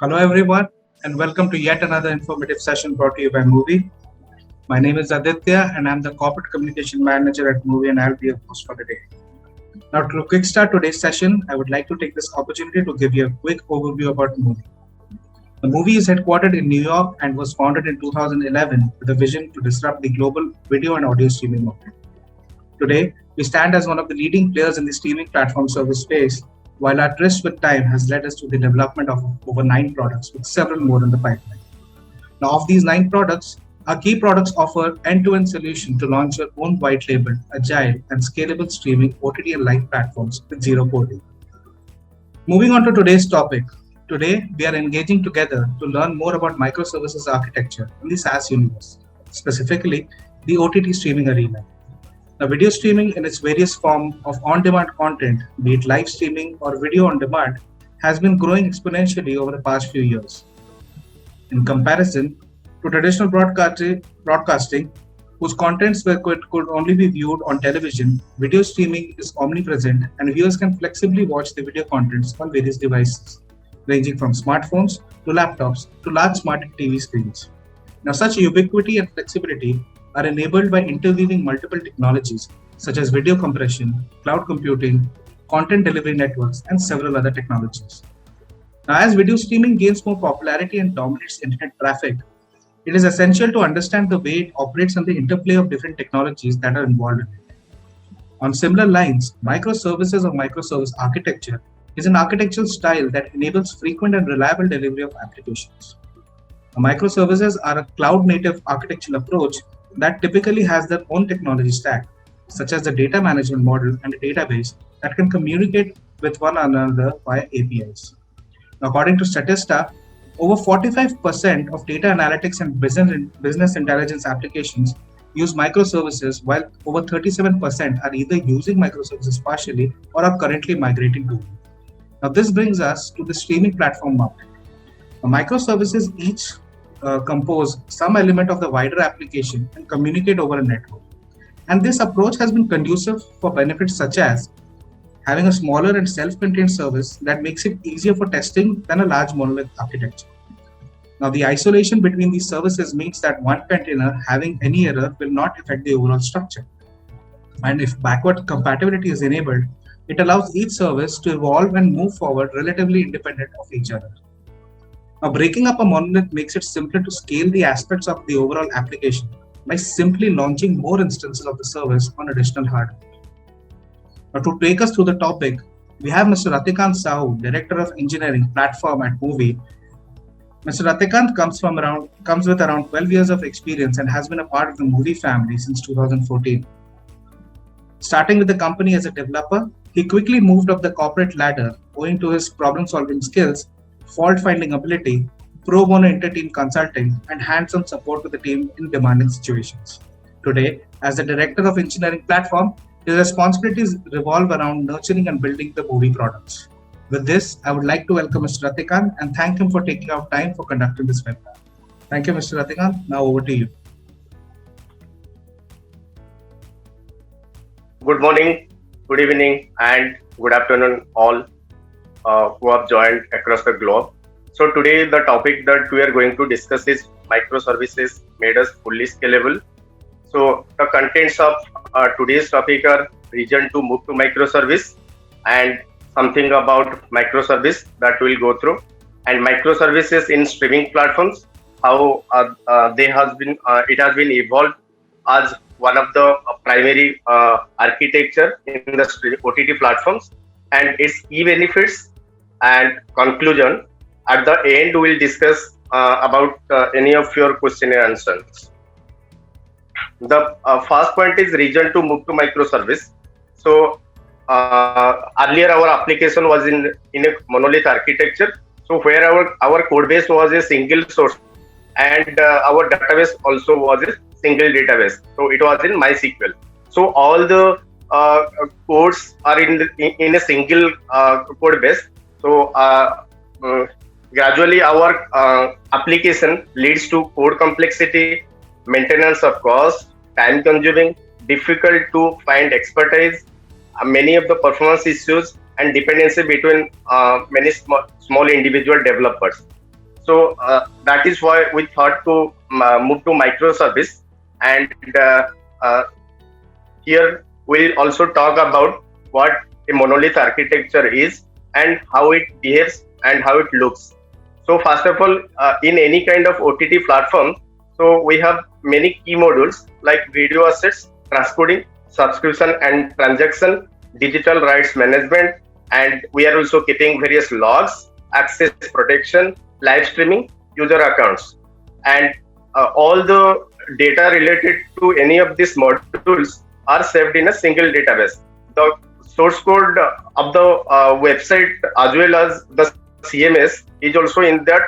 Hello, everyone, and welcome to yet another informative session brought to you by Movie. My name is Aditya, and I'm the Corporate Communication Manager at Movie, and I'll be your host for today. Now, to kickstart today's session, I would like to take this opportunity to give you a quick overview about Movie. The movie is headquartered in New York and was founded in 2011 with a vision to disrupt the global video and audio streaming market. Today, we stand as one of the leading players in the streaming platform service space, while our tryst with time has led us to the development of over 9 products, with several more in the pipeline. Now, of these 9 products, our key products offer end-to-end solution to launch your own white-labeled, agile, and scalable streaming OTT and live platforms with zero coding. Moving on to today's topic. Today, we are engaging together to learn more about microservices architecture in the SaaS universe, specifically the OTT streaming arena. Now, video streaming in its various forms of on-demand content, be it live streaming or video on demand, has been growing exponentially over the past few years. In comparison to traditional broadcasting, whose could only be viewed on television, video streaming is omnipresent and viewers can flexibly watch the video contents on various devices, ranging from smartphones to laptops to large smart TV screens. Now, such ubiquity and flexibility are enabled by interweaving multiple technologies such as video compression, cloud computing, content delivery networks, and several other technologies. Now, as video streaming gains more popularity and dominates internet traffic, it is essential to understand the way it operates and the interplay of different technologies that are involved in it. On similar lines, microservices or microservice architecture is an architectural style that enables frequent and reliable delivery of applications. Microservices are a cloud-native architectural approach that typically has their own technology stack, such as the data management model and a database that can communicate with one another via APIs. Now, according to Statista, over 45% of data analytics and business intelligence applications use microservices, while over 37% are either using microservices partially or are currently migrating to it. Now, this brings us to the streaming platform market. Microservices each compose some element of the wider application and communicate over a network. And this approach has been conducive for benefits such as having a smaller and self-contained service that makes it easier for testing than a large monolith architecture. Now, the isolation between these services means that one container having any error will not affect the overall structure. And if backward compatibility is enabled, it allows each service to evolve and move forward relatively independent of each other. Now, breaking up a monolith makes it simpler to scale the aspects of the overall application by simply launching more instances of the service on additional hardware. Now, to take us through the topic, we have Mr. Ratikant Sahu, Director of Engineering Platform at Movie. Mr. Ratikant comes with around 12 years of experience and has been a part of the Movie family since 2014. Starting with the company as a developer, he quickly moved up the corporate ladder owing to his problem-solving skills, fault-finding ability, pro bono inter-team consulting, and hands-on support to the team in demanding situations. Today, as the Director of Engineering Platform, his responsibilities revolve around nurturing and building the Movie products. With this, I would like to welcome Mr. Ratikant and thank him for taking out time for conducting this webinar. Thank you, Mr. Ratikant. Now over to you. Good morning, good evening, and good afternoon, all who have joined across the globe. So today the topic that we are going to discuss is microservices made us fully scalable. So the contents of today's topic are reason to move to microservice and something about microservice that we'll go through, and microservices in streaming platforms, how it has been evolved as one of the primary architecture in the OTT platforms, and its key benefits and conclusion. At the end, we'll discuss about any of your question and answers. The first point is reason to move to microservice. So earlier our application was in a monolith architecture. So where our code base was a single source and our database also was a single database. So it was in MySQL. So all the codes are in a single code base. So gradually our application leads to code complexity, maintenance of cost, time consuming, difficult to find expertise, many of the performance issues, and dependency between many small individual developers. So that is why we thought to move to microservice. And uh, here we'll also talk about what a monolith architecture is and how it behaves and how it looks. So first of all, in any kind of OTT platform, so we have many key modules like video assets, transcoding, subscription and transaction, digital rights management, and we are also keeping various logs, access protection, live streaming, user accounts, and all the data related to any of these modules are saved in a single database. The source code of the website as well as the CMS is also in that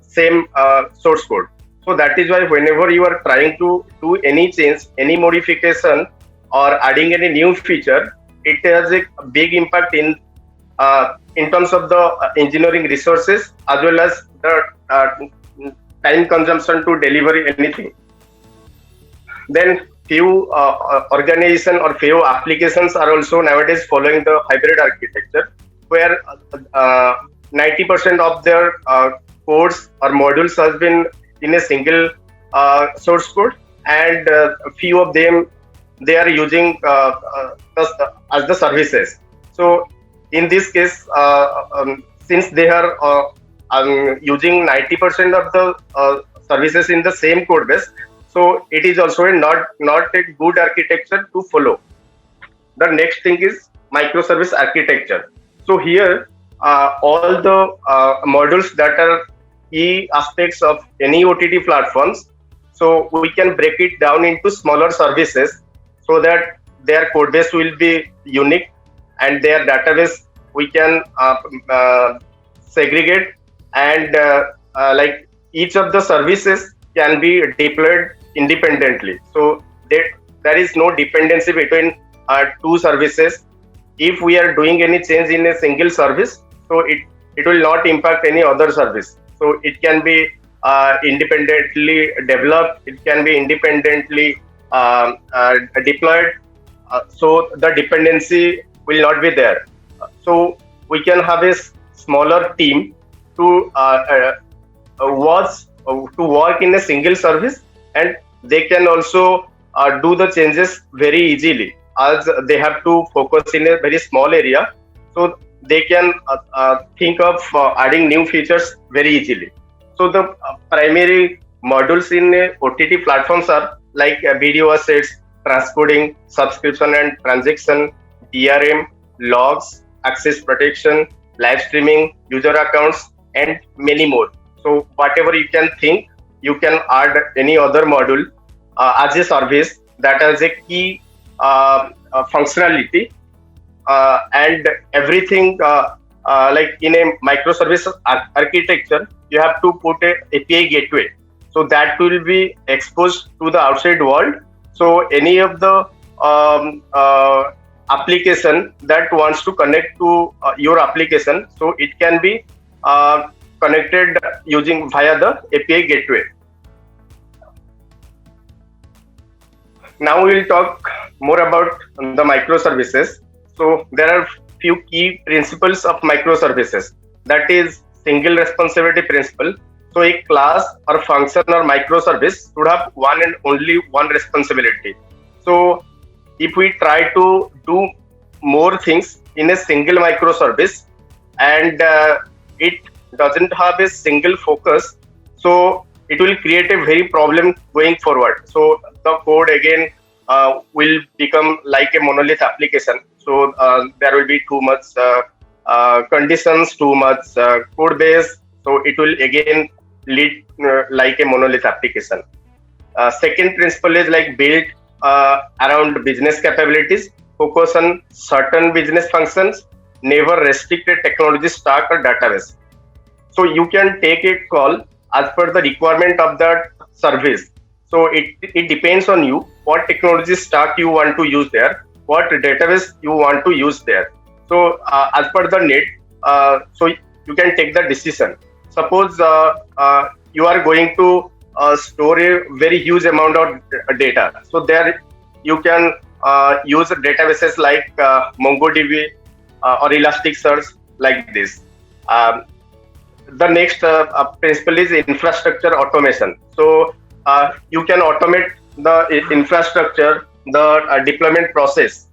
same source code. So that is why whenever you are trying to do any change, any modification, or adding any new feature, it has a big impact in terms of the engineering resources as well as the time consumption to deliver anything. Then few organization or few applications are also nowadays following the hybrid architecture, where 90% of their codes or modules has been in a single source code, and a few of them they are using as the services. So in this case, since they are using 90% of the services in the same code base, so it is also not a good architecture to follow. The next thing is microservice architecture. So here, all the modules that are key aspects of any OTT platforms, so we can break it down into smaller services so that their code base will be unique and their database we can segregate, and like each of the services can be deployed independently. So there is no dependency between two services. If we are doing any change in a single service, so it will not impact any other service. So it can be independently developed, it can be independently deployed. So the dependency will not be there. So we can have a smaller team to work in a single service, and they can also do the changes very easily as they have to focus in a very small area. So they can think of adding new features very easily. So the primary modules in OTT platforms are like video assets, transcoding, subscription and transaction, DRM, logs, access protection, live streaming, user accounts, and many more. So whatever you can think, you can add any other module as a service that has a key functionality, and everything like in a microservice architecture, you have to put a API gateway, so that will be exposed to the outside world. So any of the application that wants to connect to your application, so it can be connected using via the API gateway. Now we will talk more about the microservices. So there are few key principles of microservices. That is single responsibility principle. So a class or function or microservice should have one and only one responsibility. So if we try to do more things in a single microservice and it doesn't have a single focus, so it will create a very problem going forward. So the code again will become like a monolith application. So there will be too much conditions, too much code base. So it will again lead like a monolith application. Second principle is like build around business capabilities, focus on certain business functions, never restrict a technology stack or database. So you can take a call as per the requirement of that service. So it depends on you what technology stack you want to use there, what database you want to use there. So as per the need, so you can take the decision. Suppose you are going to store a very huge amount of data. So there you can use databases like MongoDB or Elasticsearch like this. the next principle is infrastructure automation. So you can automate the infrastructure, the deployment process.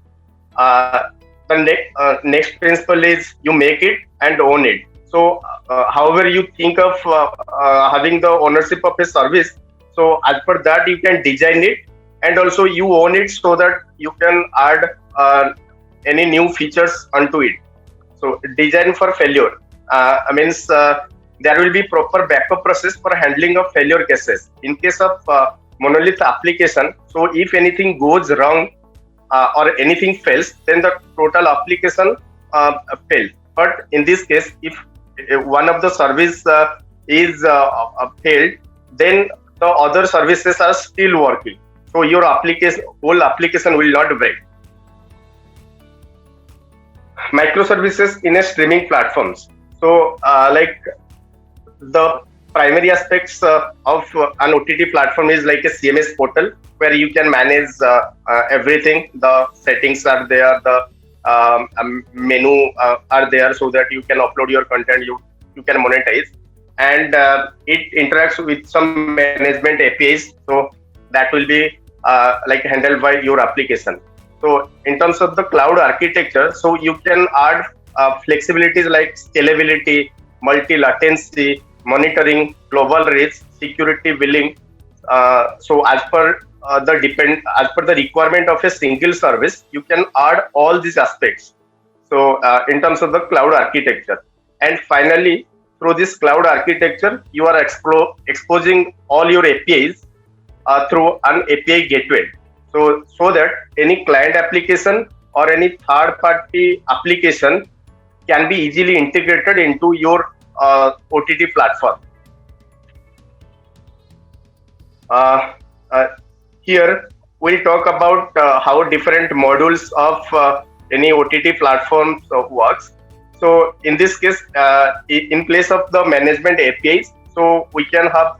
uh, the next principle is you make it and own it. So however you think of having the ownership of a service, so as per that you can design it, and also you own it so that you can add any new features onto it. So design for failure means there will be proper backup process for handling of failure cases in case of monolith application. So if anything goes wrong or anything fails, then the total application fails. But in this case, if one of the service is failed, then the other services are still working. So your whole application will not break. Microservices in a streaming platforms. So like the primary aspects of an OTT platform is like a CMS portal where you can manage everything. The settings are there, the menu are there, so that you can upload your content, you can monetize, and it interacts with some management APIs. So that will be like handled by your application. So in terms of the cloud architecture, so you can add flexibilities like scalability, multi-latency, monitoring, global reach, security billing. So as per the requirement of a single service, you can add all these aspects. So in terms of the cloud architecture, and finally through this cloud architecture, you are exposing all your APIs through an API gateway. So that any client application or any third party application can be easily integrated into your OTT platform. Uh, uh, Here we'll talk about how different modules of any OTT platform works. So in this case, in place of the management APIs, so we can have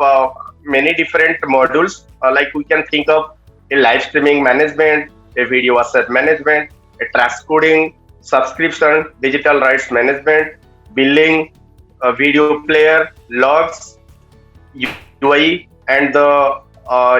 many different modules. Like we can think of a live streaming management, a video asset management, a transcoding, subscription, digital rights management, billing, a video player, logs, UI, and the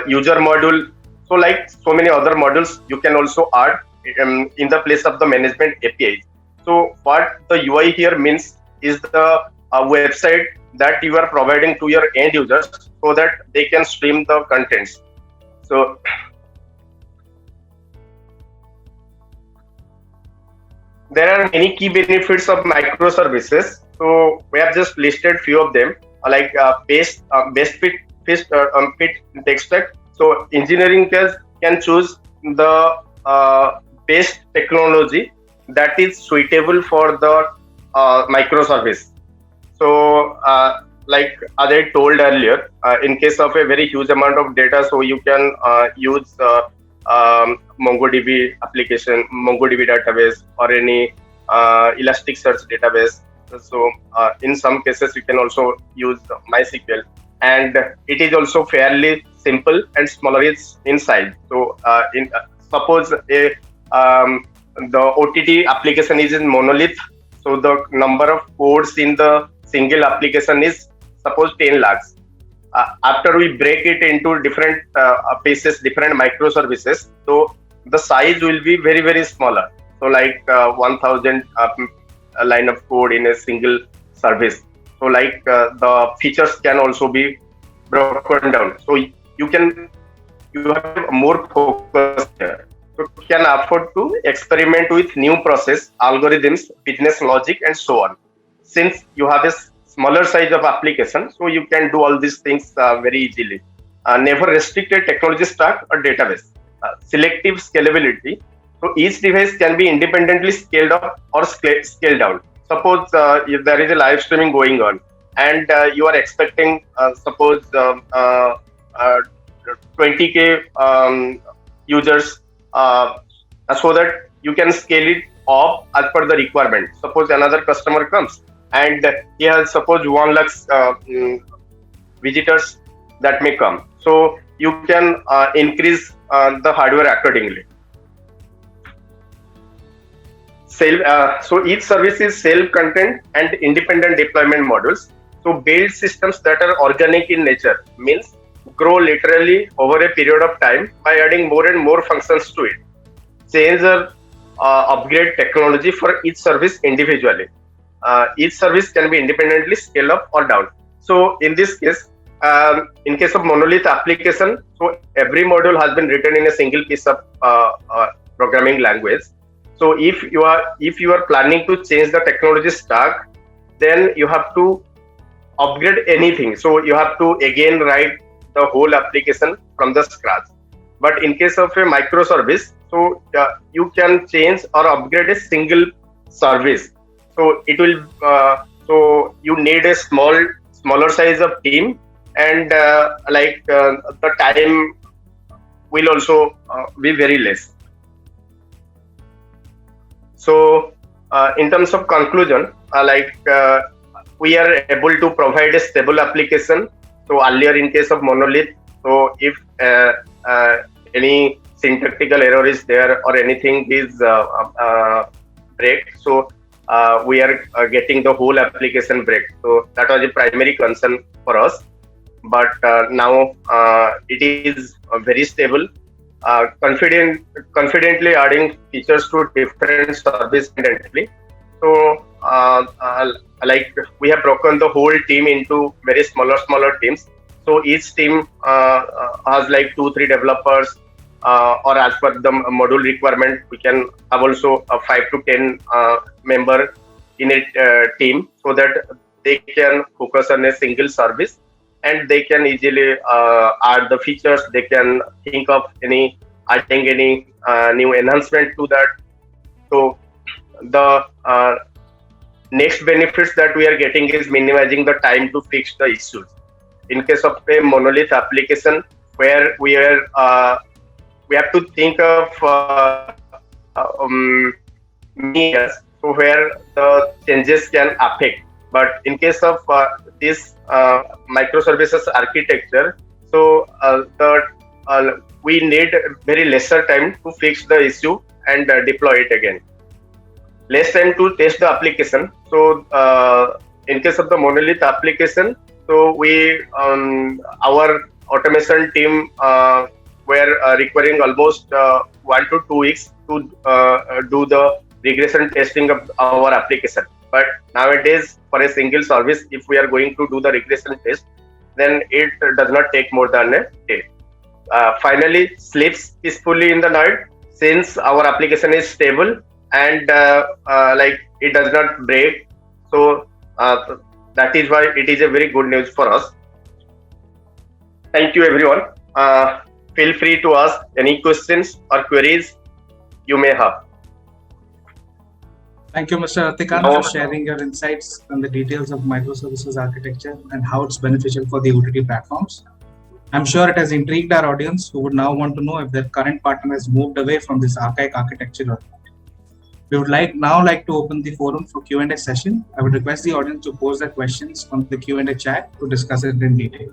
user module. So like so many other modules you can also add in the place of the management APIs. So what the UI here means is the website that you are providing to your end users so that they can stream the contents. So there are many key benefits of microservices. So we have just listed few of them, like best fit tech stack. So engineering can choose the best technology that is suitable for the microservice. So like as I told earlier, in case of a very huge amount of data, so you can use MongoDB application, MongoDB database, or any Elasticsearch database. So in some cases you can also use MySQL, and it is also fairly simple and smaller in size. So suppose the OTT application is in monolith, so the number of codes in the single application is suppose 10 lakhs. After we break it into different pieces, different microservices, so the size will be very, very smaller. So like 1000 line of code in a single service. So like the features can also be broken down. So you have more focus here. So you can afford to experiment with new process, algorithms, business logic, and so on. Since you have a smaller size of application, so you can do all these things very easily. Never restrict a technology stack or database. Selective scalability. So each device can be independently scaled up or scaled down. Suppose if there is a live streaming going on, and you are expecting suppose 20k users, so that you can scale it up as per the requirement. Suppose another customer comes and he has suppose 1 lakh visitors that may come, so you can increase the hardware accordingly. So each service is self-contained and independent deployment modules. So build systems that are organic in nature, means grow literally over a period of time by adding more and more functions to it. Change or upgrade technology for each service individually. Each service can be independently scaled up or down. So in this case, in case of monolith application, so every module has been written in a single piece of programming language. So if you are planning to change the technology stack, then you have to upgrade anything. So you have to again write the whole application from the scratch. But in case of a microservice, so you can change or upgrade a single service. So it will. So you need a smaller size of team, and the time will also be very less. So in terms of conclusion, we are able to provide a stable application. So earlier in case of monolith, so if any syntactical error is there or anything is break, so we are getting the whole application break. So that was a primary concern for us. But now it is very stable. Confidently adding features to different services independently. So we have broken the whole team into very smaller teams. So each team has like 2-3 developers, or as per the module requirement, we can have also a 5 to 10 member in a team, so that they can focus on a single service and they can easily add the features. They can think of adding any new enhancement to that. So the next benefits that we are getting is minimizing the time to fix the issues. In case of a monolith application, where we have to think of many years, so where the changes can affect. But in case of this microservices architecture, so we need very lesser time to fix the issue and deploy it again. Less time to test the application. So in case of the monolith application, so our automation team were requiring almost 1 to 2 weeks to do the regression testing of our application. But nowadays, for a single service, if we are going to do the regression test, then it does not take more than a day. Finally, sleeps peacefully in the night, since our application is stable and it does not break. So that is why it is a very good news for us. Thank you, everyone. Feel free to ask any questions or queries you may have. Thank you, Mr. Ratikant, for sharing your insights on the details of microservices architecture and how it's beneficial for the OTT platforms. I'm sure it has intrigued our audience, who would now want to know if their current partner has moved away from this archaic architecture or not. We would like to open the forum for Q&A session. I would request the audience to pose their questions on the Q&A chat to discuss it in detail.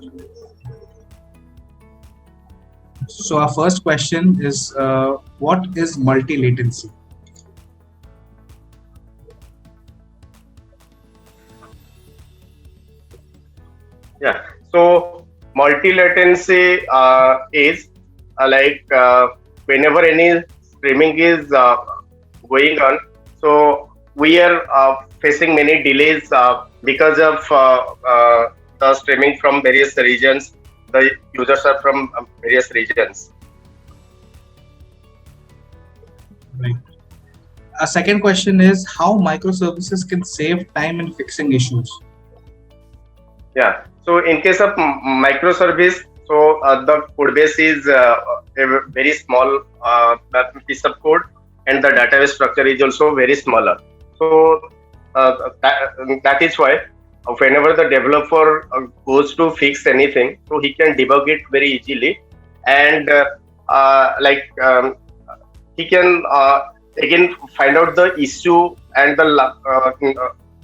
So our first question is, what is multi-latency? Yeah, so multi-latency is whenever any streaming is going on, so we are facing many delays because of the streaming from various regions. The users are from various regions. Right. A second question is how microservices can save time in fixing issues. Yeah. So in case of microservice, so the code base is a very small piece of code, and the database structure is also very smaller. So that is why whenever the developer goes to fix anything, so he can debug it very easily, and he can again find out the issue and the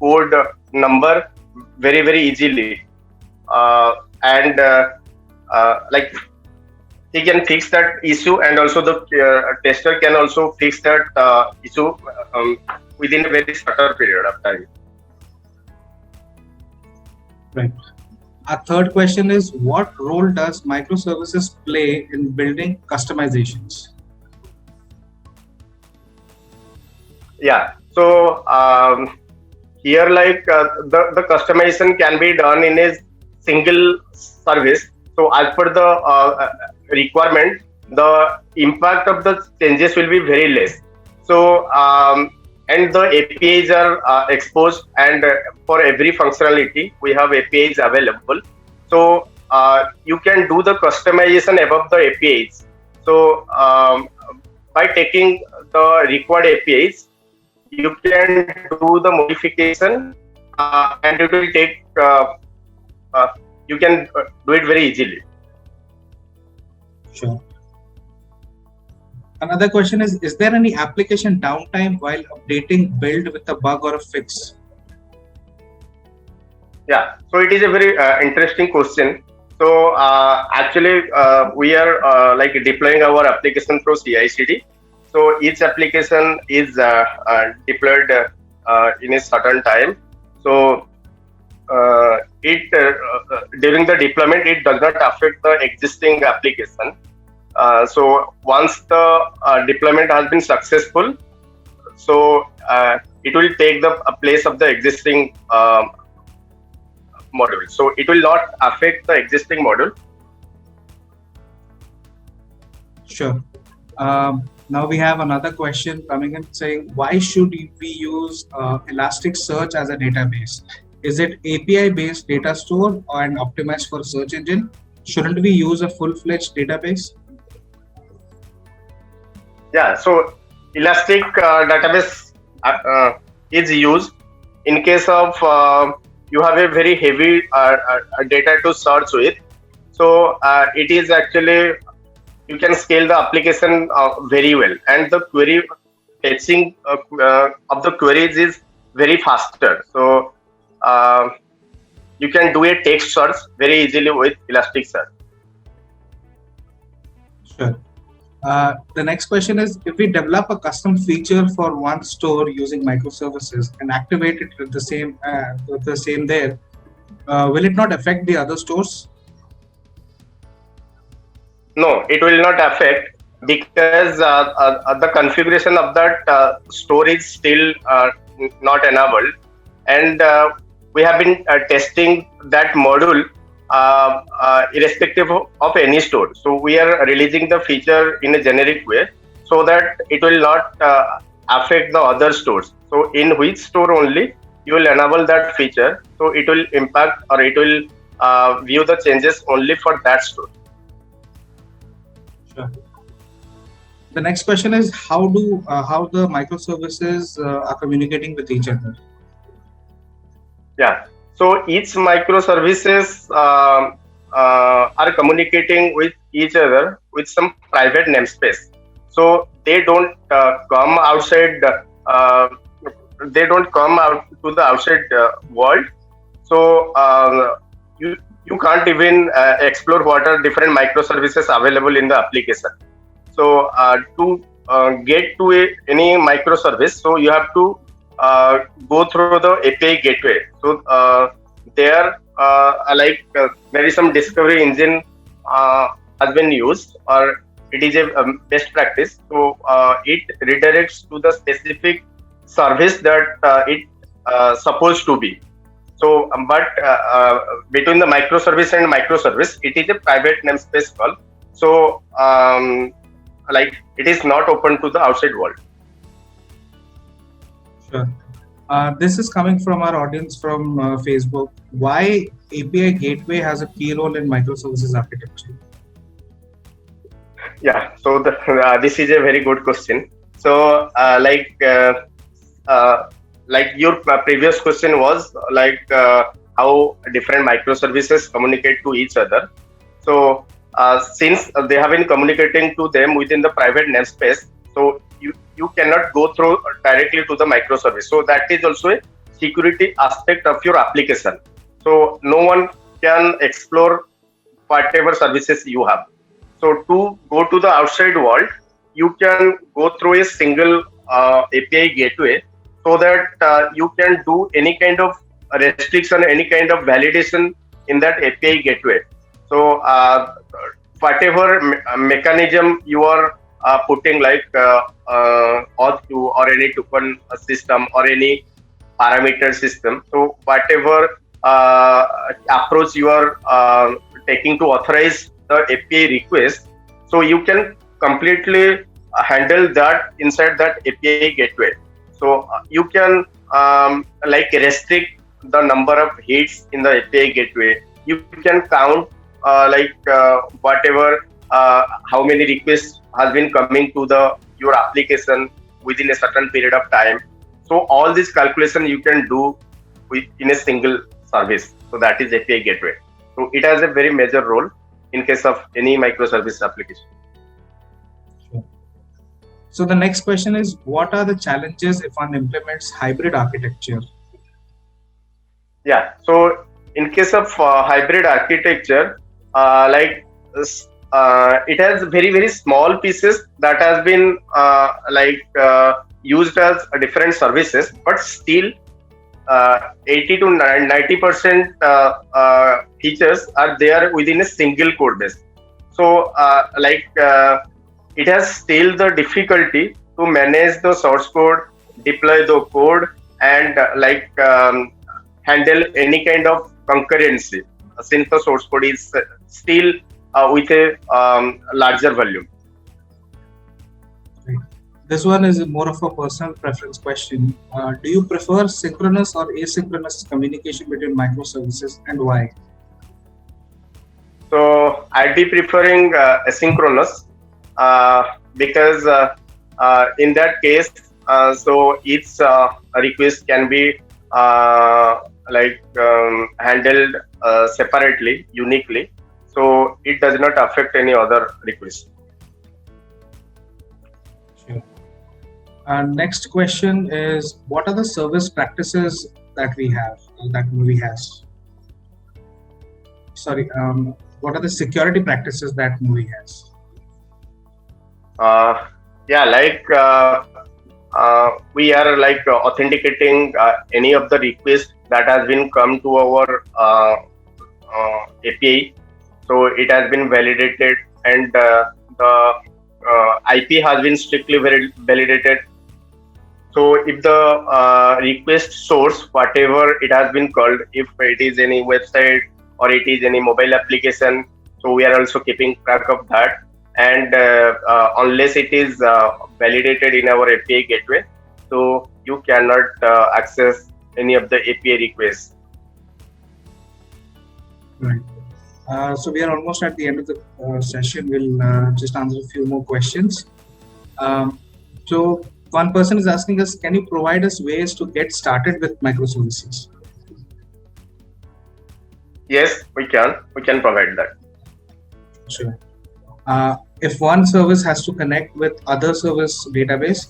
code number very easily, and he can fix that issue, and also the tester can also fix that issue within a very shorter period of time. Right. Our third question is, what role does microservices play in building customizations? Yeah. So here, the customization can be done in a single service. So as per the requirement, the impact of the changes will be very less. So and the APIs are exposed, and for every functionality we have APIs available. So you can do the customization above the APIs. So by taking the required APIs, you can do the modification, and it will take uh, you can do it very easily. Sure. Another question is there any application downtime while updating build with a bug or a fix? Yeah, so it is a very interesting question. So actually, we are deploying our application through CI/CD. So each application is deployed in a certain time. So it during the deployment, it does not affect the existing application. So once the deployment has been successful, so it will take the place of the existing module. So it will not affect the existing module. Sure. Now we have another question coming in saying, why should we use Elasticsearch as a database? Is it API based data store and optimized for search engine? Shouldn't we use a full-fledged database? Yeah, so Elastic database is used in case of you have a very heavy data to search with. So it is actually, you can scale the application very well, and the query fetching of the queries is very faster. So you can do a text search very easily with Elasticsearch. Sure. The next question is, if we develop a custom feature for one store using microservices and activate it with the same there, will it not affect the other stores? No, it will not affect, because the configuration of that store is still not enabled, and we have been testing that module irrespective of any store. So we are releasing the feature in a generic way so that it will not affect the other stores. So in which store only you will enable that feature, so it will impact, or it will view the changes only for that store. Sure. The next question is, how the microservices are communicating with each other? Yeah. So each microservices are communicating with each other with some private namespace. So they don't come outside. They don't come out to the outside world. So you can't even explore what are different microservices available in the application. So to get to any microservice, so you have to go through the API gateway. So there there is some discovery engine has been used, or it is a best practice. So it redirects to the specific service that it supposed to be. So, but between the microservice and microservice, it is a private namespace call. So, it is not open to the outside world. Sure. This is coming from our audience from Facebook. Why API gateway has a key role in microservices architecture? Yeah. So this is a very good question. So, your previous question was how different microservices communicate to each other. So since they have been communicating to them within the private namespace, so you cannot go through directly to the microservice. So that is also a security aspect of your application. So no one can explore whatever services you have. So to go to the outside world, you can go through a single API gateway, so that you can do any kind of restriction, any kind of validation in that API gateway. So whatever mechanism you are putting, like auth2 or any token system or any parameter system. So whatever approach you are taking to authorize the API request, so you can completely handle that inside that API gateway. So you can like restrict the number of hits in the API gateway. You can count whatever how many requests has been coming to the your application within a certain period of time. So all this calculation you can do in a single service. So that is API gateway. So it has a very major role in case of any microservice application. So the next question is, what are the challenges if one implements hybrid architecture? Yeah. So in case of hybrid architecture, it has very small pieces that has been used as different services, but still 80 to 90% features are there within a single code base. So it has still the difficulty to manage the source code, deploy the code, and handle any kind of concurrency, since the source code is still with a larger volume. This one is more of a personal preference question. Do you prefer synchronous or asynchronous communication between microservices, and why? So I'd be preferring asynchronous because in that case, so each request can be handled separately, uniquely. So it does not affect any other request. Sure. Next question is, what are the service practices that we have, that Movie has? Sorry, what are the security practices that Movie has? We are authenticating any of the requests that has been come to our API. So it has been validated, and the IP has been strictly validated. So if the request source, whatever it has been called, if it is any website or it is any mobile application, so we are also keeping track of that. And unless it is validated in our API gateway, so you cannot access any of the API requests. Right. So we are almost at the end of the session. We'll just answer a few more questions. So one person is asking us, can you provide us ways to get started with microservices? Yes, we can. We can provide that. Sure. If one service has to connect with other service database,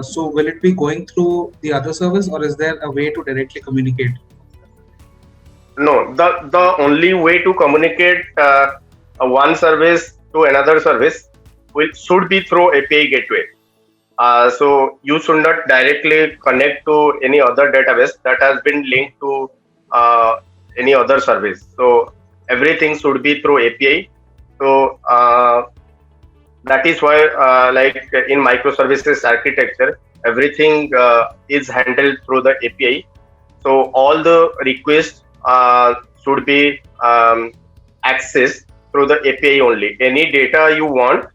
so will it be going through the other service, or is there a way to directly communicate? No, the only way to communicate one service to another service should be through API gateway. So you should not directly connect to any other database that has been linked to any other service. So everything should be through API. So that is why, in microservices architecture, everything is handled through the API. So all the requests should be accessed through the API only. Any data you want,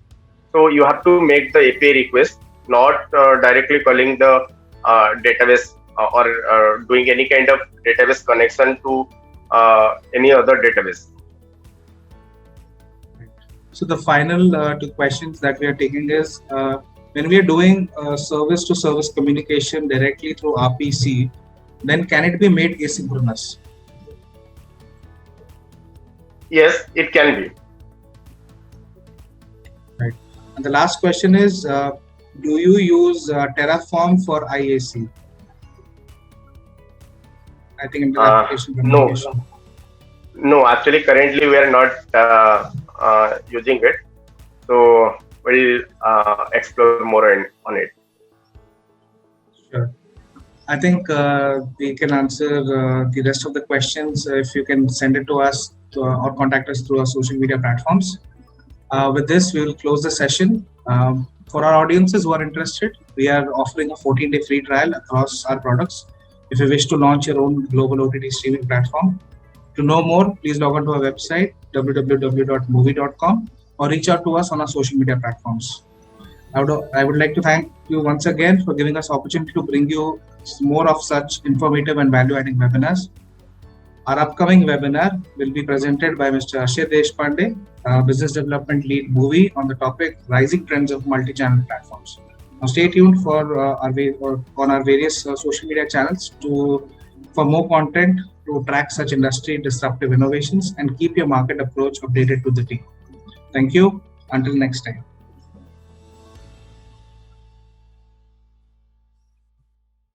so you have to make the API request, not directly calling the database or doing any kind of database connection to any other database. So the final two questions that we are taking is, when we are doing service-to-service communication directly through RPC, then can it be made asynchronous? Yes, it can be. Right. And the last question is, do you use Terraform for IAC? I think in the application communication. No, actually currently we are not using it. So we'll explore more on it. Sure. I think we can answer the rest of the questions if you can send it to us or contact us through our social media platforms. With this, we will close the session. For our audiences who are interested, we are offering a 14-day free trial across our products. If you wish to launch your own global OTT streaming platform, to know more, please log on to our website www.movie.com or reach out to us on our social media platforms. I would like to thank you once again for giving us opportunity to bring you more of such informative and value-adding webinars. Our upcoming webinar will be presented by Mr. Ashay Deshpande, Business Development Lead Movie, on the topic Rising Trends of Multi-Channel Platforms. Now stay tuned for on our various social media channels for more content to track such industry disruptive innovations and keep your market approach updated to the team. Thank you. Until next time.